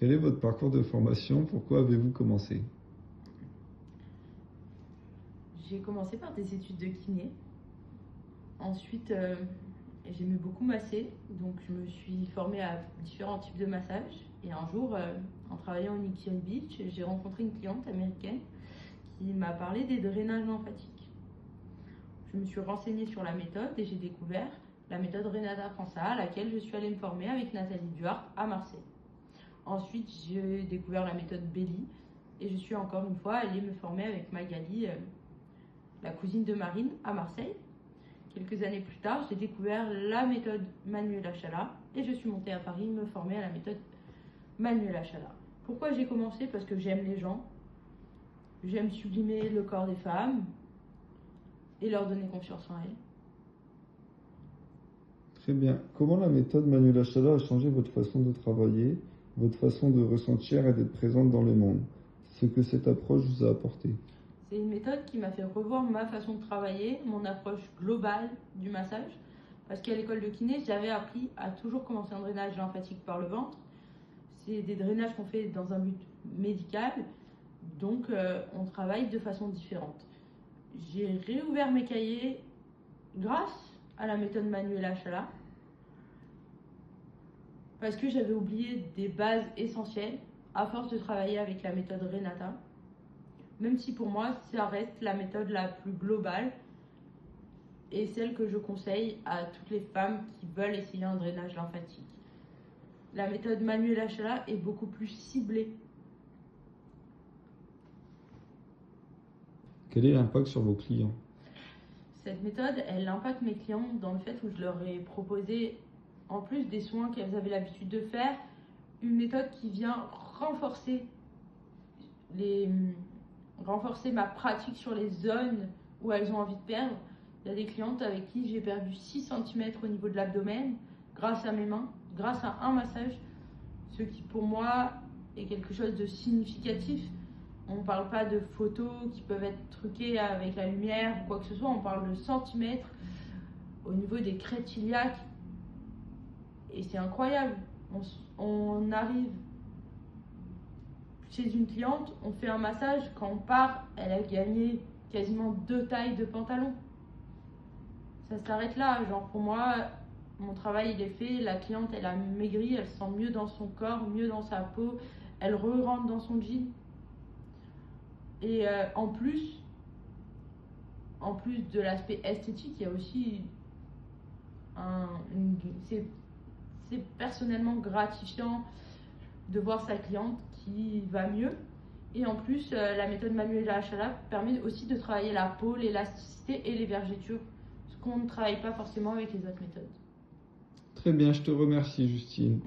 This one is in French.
Quel est votre parcours de formation? Pourquoi avez-vous commencé? J'ai commencé par des études de kiné. Ensuite, j'aimais beaucoup masser, donc je me suis formée à différents types de massages. Et un jour, en travaillant au Nikki Beach, j'ai rencontré une cliente américaine qui m'a parlé des drainages lymphatiques. Je me suis renseignée sur la méthode et j'ai découvert la méthode Renata França, à laquelle je suis allée me former avec Nathalie Duarte à Marseille. Ensuite, j'ai découvert la méthode Belly et je suis encore une fois allée me former avec Magali, la cousine de Marine, à Marseille. Quelques années plus tard, j'ai découvert la méthode Manuela Chala et je suis montée à Paris me former à la méthode Manuela Chala. Pourquoi j'ai commencé? Parce que j'aime les gens, j'aime sublimer le corps des femmes et leur donner confiance en elles. Très bien. Comment la méthode Manuela Chala a changé votre façon de travailler, votre façon de ressentir et d'être présente dans le monde? Ce que cette approche vous a apporté? C'est une méthode qui m'a fait revoir ma façon de travailler, mon approche globale du massage. Parce qu'à l'école de kiné, j'avais appris à toujours commencer un drainage lymphatique par le ventre. C'est des drainages qu'on fait dans un but médical, donc on travaille de façon différente. J'ai réouvert mes cahiers grâce à la méthode Manuela Chala, parce que j'avais oublié des bases essentielles à force de travailler avec la méthode Renata. Même si pour moi, ça reste la méthode la plus globale et celle que je conseille à toutes les femmes qui veulent essayer un drainage lymphatique. La méthode Manuela Chala est beaucoup plus ciblée. Quel est l'impact sur vos clients? Cette méthode, elle impacte mes clients dans le fait où je leur ai proposé, en plus des soins qu'elles avaient l'habitude de faire, une méthode qui vient renforcer ma pratique sur les zones où elles ont envie de perdre. Il y a des clientes avec qui j'ai perdu 6 cm au niveau de l'abdomen grâce à mes mains, grâce à un massage, ce qui pour moi est quelque chose de significatif. On ne parle pas de photos qui peuvent être truquées avec la lumière ou quoi que ce soit, on parle de centimètres au niveau des crêtes iliaques. Et c'est incroyable. On arrive chez une cliente, on fait un massage, quand on part, elle a gagné quasiment 2 tailles de pantalon. Ça s'arrête là. Genre pour moi, mon travail il est fait, la cliente elle a maigri, elle se sent mieux dans son corps, mieux dans sa peau, elle re-rentre dans son jean. Et en plus de l'aspect esthétique, il y a aussi c'est personnellement gratifiant de voir sa cliente qui va mieux. Et en plus, la méthode Manuela Chala permet aussi de travailler la peau, l'élasticité et les vergetures, ce qu'on ne travaille pas forcément avec les autres méthodes. Très bien, je te remercie, Justine.